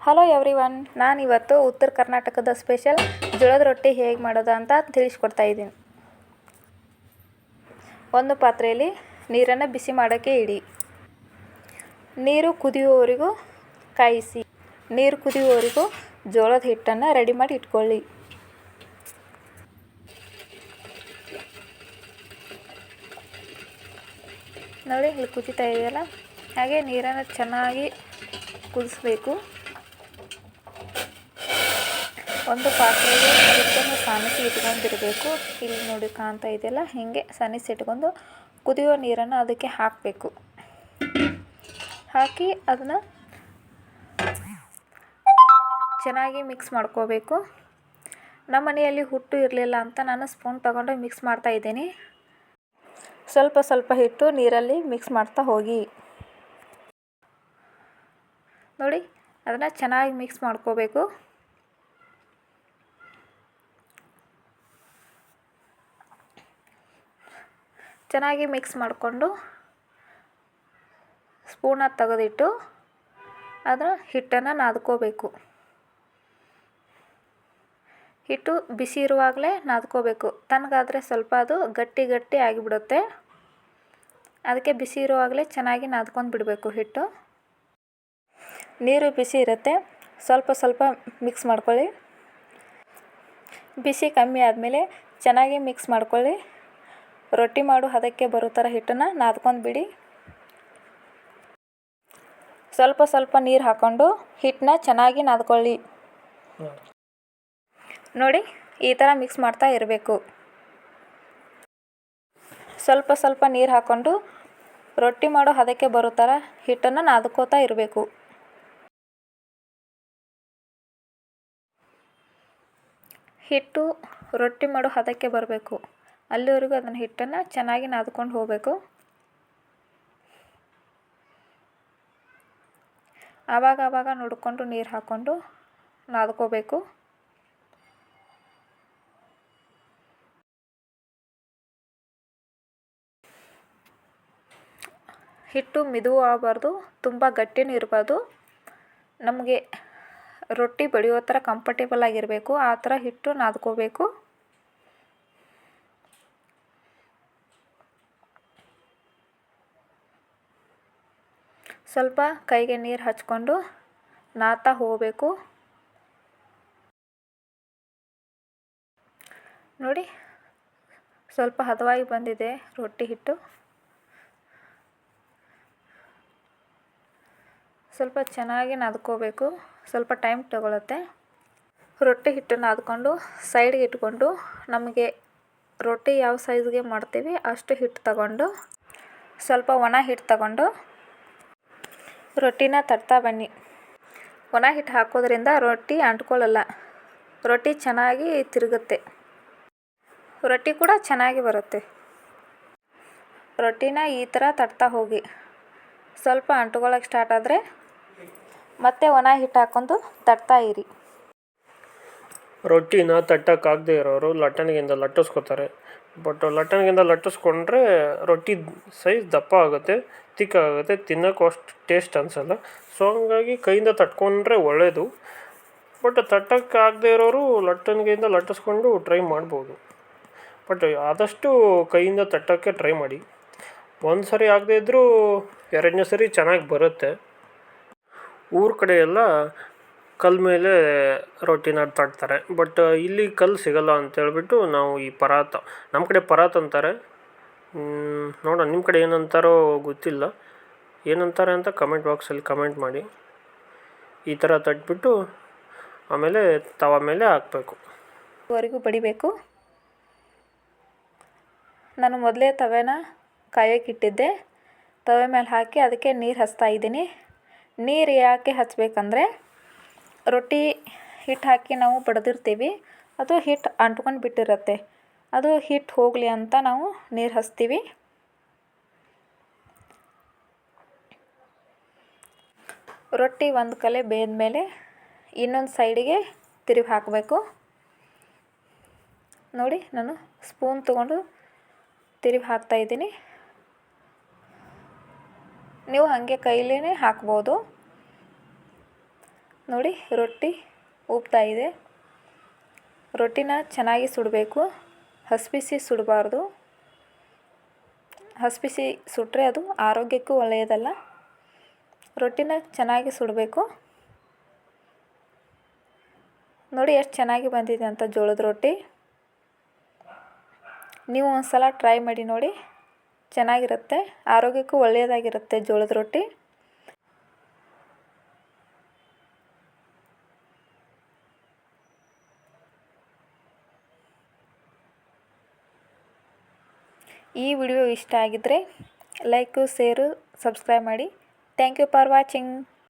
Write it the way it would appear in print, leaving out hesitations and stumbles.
Hello everyone, ನಾನಿವತ್ತು ಉತ್ತರ ಕರ್ನಾಟಕದ ಸ್ಪೆಷಲ್ ಜೋಳದ ರೊಟ್ಟಿ ಹೇಗೆ ಮಾಡೋದು ಅಂತ ತಿಳಿಸ್ಕೊಡ್ತಾ ಇದ್ದೀನಿ. ಒಂದು ಪಾತ್ರೆಯಲ್ಲಿ ನೀರನ್ನು ಬಿಸಿ ಮಾಡೋಕ್ಕೆ ಇಡಿ. ನೀರು ಕುದಿಯುವವರೆಗೂ ಕಾಯಿಸಿ. ನೀರು ಕುದಿಯುವವರೆಗೂ ಜೋಳದ ಹಿಟ್ಟನ್ನು ರೆಡಿ ಮಾಡಿ ಇಟ್ಕೊಳ್ಳಿ. ನೋಡಿ, ಇಲ್ಲಿ ಕುದೀತಾ ಇದೆಯಲ್ಲ, ಹಾಗೆ ನೀರನ್ನು ಚೆನ್ನಾಗಿ ಕುದಿಸ್ಬೇಕು. ಒಂದು ಪಾತ್ರೆಗೆ ಹಿಟ್ಟನ್ನು ಸಾನಿಸಿ ಇಟ್ಕೊಂಡಿರಬೇಕು. ಇಲ್ಲಿ ನೋಡಿ ಕಾಣ್ತಾ ಇದೆಯಲ್ಲ, ಹೀಗೆ ಸಾನಿಸಿ ಇಟ್ಕೊಂಡು ಕುದಿಯೋ ನೀರನ್ನು ಅದಕ್ಕೆ ಹಾಕಬೇಕು. ಹಾಕಿ ಅದನ್ನು ಚೆನ್ನಾಗಿ ಮಿಕ್ಸ್ ಮಾಡ್ಕೋಬೇಕು. ನಮ್ಮ ಮನೆಯಲ್ಲಿ ಹುಟ್ಟು ಇರಲಿಲ್ಲ ಅಂತ ನಾನು ಸ್ಪೂನ್ ತಗೊಂಡು ಮಿಕ್ಸ್ ಮಾಡ್ತಾ ಇದ್ದೀನಿ. ಸ್ವಲ್ಪ ಸ್ವಲ್ಪ ಹಿಟ್ಟು ನೀರಲ್ಲಿ ಮಿಕ್ಸ್ ಮಾಡ್ತಾ ಹೋಗಿ. ನೋಡಿ, ಅದನ್ನು ಚೆನ್ನಾಗಿ ಮಿಕ್ಸ್ ಮಾಡ್ಕೋಬೇಕು. ಚೆನ್ನಾಗಿ ಮಿಕ್ಸ್ ಮಾಡಿಕೊಂಡು ಸ್ಪೂನ ತೆಗೆದಿಟ್ಟು ಅದರ ಹಿಟ್ಟನ್ನು ನಾದ್ಕೋಬೇಕು. ಹಿಟ್ಟು ಬಿಸಿ ಇರುವಾಗಲೇ ನಾದ್ಕೋಬೇಕು. ತಣ್ಣಗಾದರೆ ಸ್ವಲ್ಪ ಅದು ಗಟ್ಟಿ ಗಟ್ಟಿ ಆಗಿಬಿಡುತ್ತೆ. ಅದಕ್ಕೆ ಬಿಸಿ ಇರುವಾಗಲೇ ಚೆನ್ನಾಗಿ ನಾದ್ಕೊಂಡು ಬಿಡಬೇಕು ಹಿಟ್ಟು. ನೀರು ಬಿಸಿ ಇರುತ್ತೆ, ಸ್ವಲ್ಪ ಸ್ವಲ್ಪ ಮಿಕ್ಸ್ ಮಾಡ್ಕೊಳ್ಳಿ. ಬಿಸಿ ಕಮ್ಮಿ ಆದಮೇಲೆ ಚೆನ್ನಾಗಿ ಮಿಕ್ಸ್ ಮಾಡ್ಕೊಳ್ಳಿ. ರೊಟ್ಟಿ ಮಾಡು ಹದಕ್ಕೆ ಬರೋ ಥರ ಹಿಟ್ಟನ್ನು ನಾದ್ಕೊಂಡು ಬಿಡಿ. ಸ್ವಲ್ಪ ಸ್ವಲ್ಪ ನೀರು ಹಾಕ್ಕೊಂಡು ಹಿಟ್ಟನ್ನ ಚೆನ್ನಾಗಿ ನಾದ್ಕೊಳ್ಳಿ. ನೋಡಿ, ಈ ಥರ ಮಿಕ್ಸ್ ಮಾಡ್ತಾ ಇರಬೇಕು. ಸ್ವಲ್ಪ ಸ್ವಲ್ಪ ನೀರು ಹಾಕ್ಕೊಂಡು ರೊಟ್ಟಿ ಮಾಡೋ ಹದಕ್ಕೆ ಬರೋ ಥರ ಹಿಟ್ಟನ್ನು ನಾದ್ಕೋತಾ ಇರಬೇಕು. ಹಿಟ್ಟು ರೊಟ್ಟಿ ಮಾಡೋ ಹದಕ್ಕೆ ಬರಬೇಕು. ಅಲ್ಲಿವರೆಗೂ ಅದನ್ನು ಹಿಟ್ಟನ್ನು ಚೆನ್ನಾಗಿ ನಾದ್ಕೊಂಡು ಹೋಗಬೇಕು. ಆವಾಗ ನೋಡಿಕೊಂಡು ನೀರು ಹಾಕ್ಕೊಂಡು ನಾದ್ಕೋಬೇಕು. ಹಿಟ್ಟು ಮಿದು ಆಗಬಾರ್ದು, ತುಂಬ ಗಟ್ಟಿನೂ ಇರಬಾರ್ದು. ನಮಗೆ ರೊಟ್ಟಿ ಬಡಿಯೋ ಥರ ಕಂಫರ್ಟೇಬಲ್ ಆಗಿರಬೇಕು. ಆ ಥರ ಹಿಟ್ಟು ನಾದ್ಕೋಬೇಕು. ಸ್ವಲ್ಪ ಕೈಗೆ ನೀರು ಹಚ್ಕೊಂಡು ನಾದ್ತಾ ಹೋಗಬೇಕು. ನೋಡಿ, ಸ್ವಲ್ಪ ಹದವಾಗಿ ಬಂದಿದೆ ರೊಟ್ಟಿ ಹಿಟ್ಟು. ಸ್ವಲ್ಪ ಚೆನ್ನಾಗಿ ನಾದ್ಕೋಬೇಕು. ಸ್ವಲ್ಪ ಟೈಮ್ ತಗೊಳುತ್ತೆ. ರೊಟ್ಟಿ ಹಿಟ್ಟು ನಾದ್ಕೊಂಡು ಸೈಡ್ಗೆ ಇಟ್ಕೊಂಡು ನಮಗೆ ರೊಟ್ಟಿ ಯಾವ ಸೈಜ್ಗೆ ಮಾಡ್ತೀವಿ ಅಷ್ಟು ಹಿಟ್ಟು ತಗೊಂಡು ಸ್ವಲ್ಪ ಒಣ ಹಿಟ್ಟು ತಗೊಂಡು ರೊಟ್ಟಿನ ತಟ್ತಾ ಬನ್ನಿ. ಒಣ ಹಿಟ್ಟು ಹಾಕೋದ್ರಿಂದ ರೊಟ್ಟಿ ಅಂಟ್ಕೊಳ್ಳಲ್ಲ. ರೊಟ್ಟಿ ಚೆನ್ನಾಗಿ ತಿರುಗುತ್ತೆ. ರೊಟ್ಟಿ ಕೂಡ ಚೆನ್ನಾಗಿ ಬರುತ್ತೆ. ರೊಟ್ಟಿನ ಈ ಥರ ತಟ್ತಾ ಹೋಗಿ. ಸ್ವಲ್ಪ ಅಂಟ್ಕೊಳ್ಳೋಕೆ ಸ್ಟಾರ್ಟ್ ಆದರೆ ಮತ್ತೆ ಒಣ ಹಿಟ್ಟು ಹಾಕ್ಕೊಂಡು ತಟ್ತಾ ಇರಿ. ರೊಟ್ಟಿನ ತಟ್ಟಕ್ಕಾಗದೇ ಇರೋರು ಲಟ್ಟಣಿಗೆಯಿಂದ ಲಟ್ಟಿಸ್ಕೊತಾರೆ. ಬಟ್ ಲಟ್ಟಣಿಗೆಯಿಂದ ಲಟ್ಟಿಸ್ಕೊಂಡ್ರೆ ರೊಟ್ಟಿ ಸೈಜ್ ದಪ್ಪ ಆಗುತ್ತೆ, ತಿಕ್ಕಾಗುತ್ತೆ, ತಿನ್ನೋಕ್ಕೂ ಅಷ್ಟು ಟೇಸ್ಟ್ ಅನಿಸಲ್ಲ. ಸೊ ಹಂಗಾಗಿ ಕೈಯಿಂದ ತಟ್ಕೊಂಡ್ರೆ ಒಳ್ಳೆಯದು. ಬಟ್ ತಟ್ಟಕ್ಕಾಗದೇ ಇರೋರು ಲಟ್ಟಣಿಗೆಯಿಂದ ಲಟ್ಟಿಸ್ಕೊಂಡು ಟ್ರೈ ಮಾಡ್ಬೋದು. ಬಟ್ ಆದಷ್ಟು ಕೈಯಿಂದ ತಟ್ಟೋಕ್ಕೆ ಟ್ರೈ ಮಾಡಿ. ಒಂದು ಸರಿ ಆಗದೇ ಇದ್ದರೂ ಎರಡನೇ ಸರಿ ಚೆನ್ನಾಗಿ ಬರುತ್ತೆ. ಊರ ಕಡೆ ಎಲ್ಲ ಕಲ್ಲ ಮೇಲೆ ರೊಟ್ಟಿನ ತಟ್ತಾರೆ. ಬಟ್ ಇಲ್ಲಿ ಕಲ್ಲು ಸಿಗಲ್ಲ ಅಂತೇಳ್ಬಿಟ್ಟು ನಾವು ಈ ಪರಾತ, ನಮ್ಮ ಕಡೆ ಪರಾತ ಅಂತಾರೆ. ನೋಡೋಣ ನಿಮ್ಮ ಕಡೆ ಏನಂತಾರೋ ಗೊತ್ತಿಲ್ಲ. ಏನಂತಾರೆ ಅಂತ ಕಮೆಂಟ್ ಬಾಕ್ಸಲ್ಲಿ ಕಮೆಂಟ್ ಮಾಡಿ. ಈ ಥರ ತಟ್ಬಿಟ್ಟು ಆಮೇಲೆ ತವ ಮೇಲೆ ಹಾಕಬೇಕು. ವರೆಗೂ ಬಡಿಬೇಕು. ನಾನು ಮೊದಲೇ ತವೆನ ಕಾಯೋಕ್ಕಿಟ್ಟಿದ್ದೆ. ತವೆ ಮೇಲೆ ಹಾಕಿ ಅದಕ್ಕೆ ನೀರು ಹಚ್ತಾ ಇದ್ದೀನಿ. ನೀರು ಯಾಕೆ ಹಚ್ಚಬೇಕಂದ್ರೆ ರೊಟ್ಟಿ ಹಿಟ್ಟು ಹಾಕಿ ನಾವು ಬಡಿದಿರ್ತೀವಿ, ಅದು ಹಿಟ್ಟು ಅಂಟ್ಕೊಂಡು ಬಿಟ್ಟಿರುತ್ತೆ. ಅದು ಹಿಟ್ಟು ಹೋಗಲಿ ಅಂತ ನಾವು ನೀರು ಹಚ್ತೀವಿ. ರೊಟ್ಟಿ ಒಂದು ಕಲೆ ಬೇಯ್ದ ಮೇಲೆ ಇನ್ನೊಂದು ಸೈಡಿಗೆ ತಿರುವಿ ಹಾಕಬೇಕು. ನೋಡಿ, ನಾನು ಸ್ಪೂನ್ ತೊಗೊಂಡು ತಿರುವಿ ಹಾಕ್ತಾಯಿದ್ದೀನಿ. ನೀವು ಹಾಗೆ ಕೈಲೇ ಹಾಕ್ಬೋದು. ನೋಡಿ ರೊಟ್ಟಿ ಉಬ್ತಾ ಇದೆ. ರೊಟ್ಟಿನ ಚೆನ್ನಾಗಿ ಸುಡಬೇಕು, ಹಸಿಬಿಸಿ ಸುಡಬಾರ್ದು. ಹಸಿಬಿಸಿ ಸುಟ್ಟರೆ ಅದು ಆರೋಗ್ಯಕ್ಕೂ ಒಳ್ಳೆಯದಲ್ಲ. ರೊಟ್ಟಿನ ಚೆನ್ನಾಗಿ ಸುಡಬೇಕು. ನೋಡಿ ಎಷ್ಟು ಚೆನ್ನಾಗಿ ಬಂದಿದೆ ಅಂತ ಜೋಳದ ರೊಟ್ಟಿ. ನೀವು ಒಂದು ಸಲ ಟ್ರೈ ಮಾಡಿ ನೋಡಿ, ಚೆನ್ನಾಗಿರುತ್ತೆ, ಆರೋಗ್ಯಕ್ಕೂ ಒಳ್ಳೆಯದಾಗಿರುತ್ತೆ ಜೋಳದ ರೊಟ್ಟಿ. ಈ ವಿಡಿಯೋ ಇಷ್ಟ ಆಗಿದ್ದರೆ ಲೈಕು, ಶೇರು, ಸಬ್ಸ್ಕ್ರೈಬ್ ಮಾಡಿ. Thank you for watching.